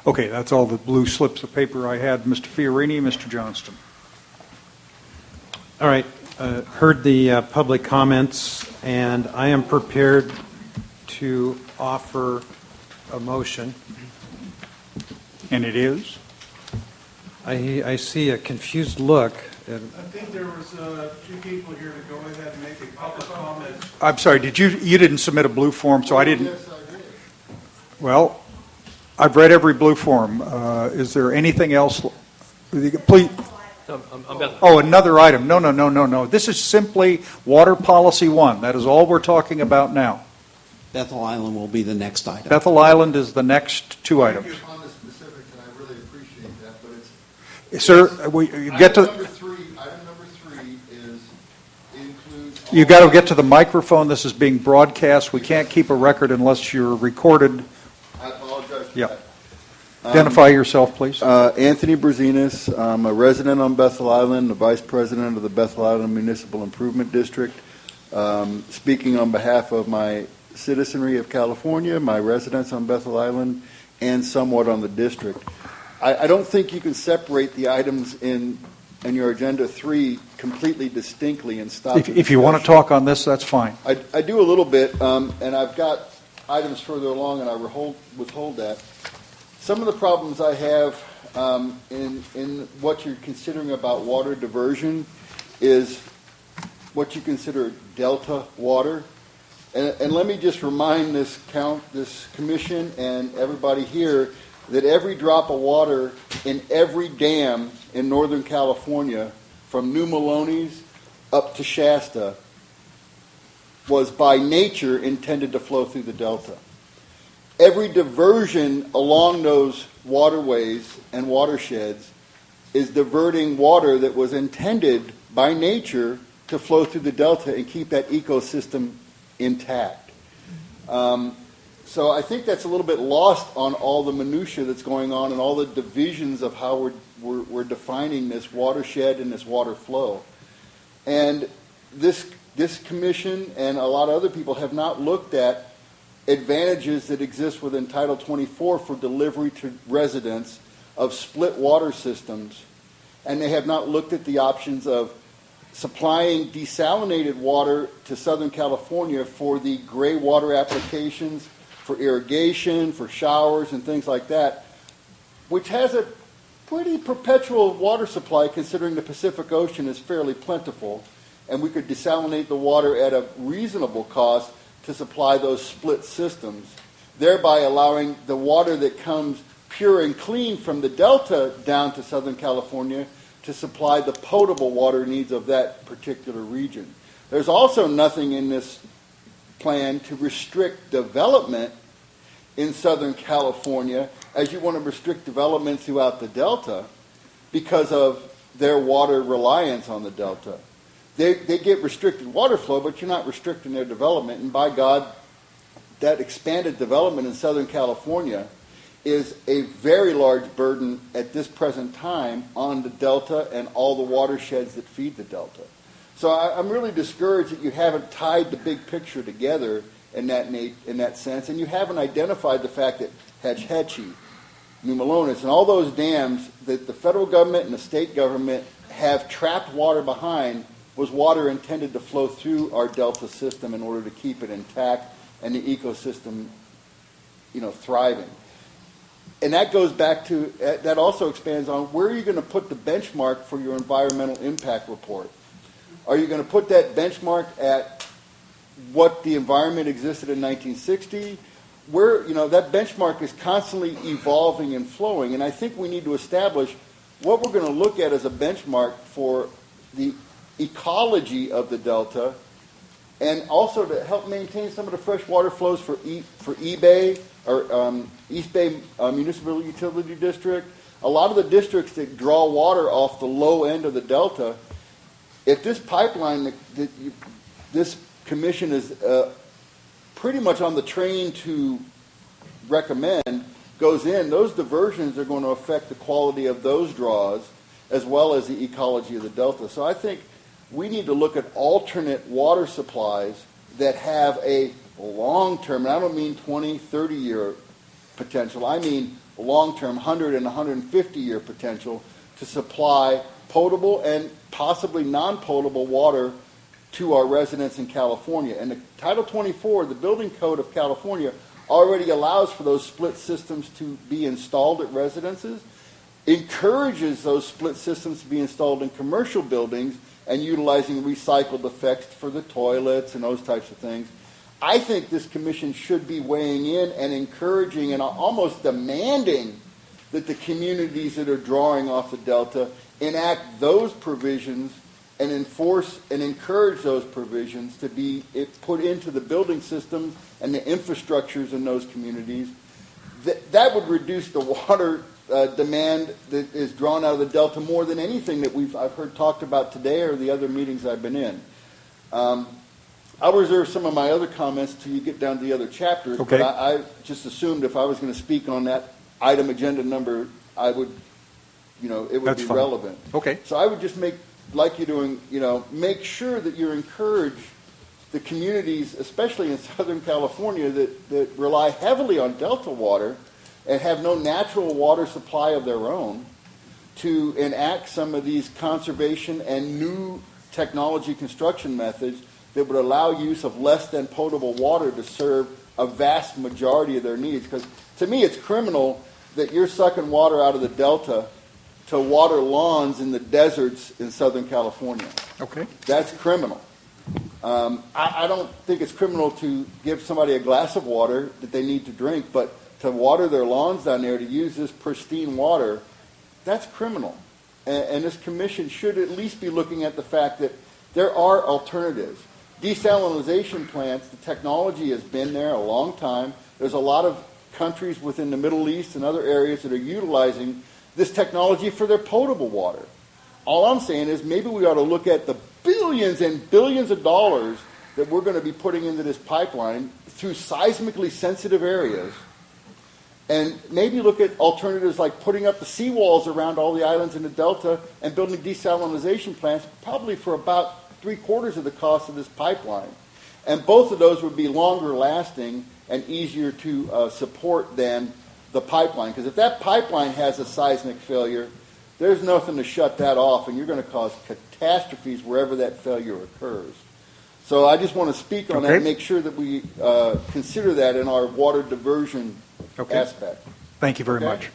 Okay, that's all the blue slips of paper I had. Mr. Fiorini, Mr. Johnston. All right. Heard the public comments, and I am prepared to offer a motion. And it is? I see a confused look. I think there was two people here to go ahead and make a public comment. I'm sorry, you didn't submit a blue form, so I didn't. Yes, I did. Well, I've read every blue form. Is there anything else? Please. Oh, another item. No. This is simply Water Policy 1. That is all we're talking about now. Bethel Island will be the next item. Bethel Island is the next two items. Thank you on the specifics, and I really appreciate that. But it's Sir, we get to item number three is includes. you got to get to the microphone. This is being broadcast. We can't keep a record unless you're recorded. I apologize for Yeah. that. Identify yourself, please. Anthony Brzezinus. I'm a resident on Bethel Island, the vice president of the Bethel Island Municipal Improvement District. Speaking on behalf of my citizenry of California, my residents on Bethel Island, and somewhat on the district. I don't think you can separate the items in your Agenda 3 completely distinctly and stop. If you want to talk on this, that's fine. I do a little bit, and I've got items further along, and I withhold that. Some of the problems I have in what you're considering about water diversion is what you consider delta water. And let me just remind this commission and everybody here that every drop of water in every dam in Northern California, from New Melones up to Shasta, was by nature intended to flow through the delta. Every diversion along those waterways and watersheds is diverting water that was intended by nature to flow through the delta and keep that ecosystem intact. So I think that's a little bit lost on all the minutia that's going on and all the divisions of how we're defining this watershed and this water flow. And this commission and a lot of other people have not looked at advantages that exist within Title 24 for delivery to residents of split water systems, and they have not looked at the options of supplying desalinated water to Southern California for the gray water applications, for irrigation, for showers and things like that, which has a pretty perpetual water supply considering the Pacific Ocean is fairly plentiful, and we could desalinate the water at a reasonable cost to supply those split systems, thereby allowing the water that comes pure and clean from the Delta down to Southern California to supply the potable water needs of that particular region. There's also nothing in this plan to restrict development in Southern California, as you want to restrict development throughout the Delta because of their water reliance on the Delta. They get restricted water flow, but you're not restricting their development. And by God, that expanded development in Southern California is a very large burden at this present time on the Delta and all the watersheds that feed the Delta. So I'm really discouraged that you haven't tied the big picture together in that sense, and you haven't identified the fact that Hetch Hetchy, New Melones, and all those dams that the federal government and the state government have trapped water behind was water intended to flow through our Delta system in order to keep it intact and the ecosystem, thriving. And that goes back to, that also expands on where are you going to put the benchmark for your environmental impact report? Are you going to put that benchmark at what the environment existed in 1960? Where, that benchmark is constantly evolving and flowing, and I think we need to establish what we're going to look at as a benchmark for the ecology of the Delta, and also to help maintain some of the freshwater flows for eBay or East Bay Municipal Utility District. A lot of the districts that draw water off the low end of the Delta, if this pipeline that this commission is pretty much on the train to recommend goes in, those diversions are going to affect the quality of those draws as well as the ecology of the Delta. So I think we need to look at alternate water supplies that have a long-term, and I don't mean 20, 30-year potential, I mean long-term 100 and 150-year potential to supply potable and possibly non-potable water to our residents in California. And the Title 24, the Building Code of California, already allows for those split systems to be installed at residences, encourages those split systems to be installed in commercial buildings and utilizing recycled effects for the toilets and those types of things. I think this commission should be weighing in and encouraging and almost demanding that the communities that are drawing off the Delta enact those provisions and enforce and encourage those provisions to be put into the building systems and the infrastructures in those communities. That would reduce the water demand that is drawn out of the Delta more than anything that I've heard talked about today or the other meetings I've been in. I'll reserve some of my other comments till you get down to the other chapters. Okay. But I just assumed if I was going to speak on that item agenda number, I would, it would That's be fine. relevant. Okay. So I would just make make sure that you encourage the communities, especially in Southern California, that rely heavily on Delta water and have no natural water supply of their own, to enact some of these conservation and new technology construction methods that would allow use of less than potable water to serve a vast majority of their needs. Because to me, it's criminal that you're sucking water out of the Delta to water lawns in the deserts in Southern California. Okay. That's criminal. I don't think it's criminal to give somebody a glass of water that they need to drink, but to water their lawns down there, to use this pristine water, that's criminal. And this commission should at least be looking at the fact that there are alternatives. Desalination plants, the technology has been there a long time. There's a lot of countries within the Middle East and other areas that are utilizing this technology for their potable water. All I'm saying is maybe we ought to look at the billions and billions of dollars that we're going to be putting into this pipeline through seismically sensitive areas, and maybe look at alternatives like putting up the seawalls around all the islands in the Delta and building desalination plants, probably for about 3/4 of the cost of this pipeline. And both of those would be longer lasting and easier to support than the pipeline. Because if that pipeline has a seismic failure, there's nothing to shut that off, and you're going to cause catastrophes wherever that failure occurs. So I just want to speak on that and make sure that we consider that in our water diversion aspect. Thank you very Okay? much.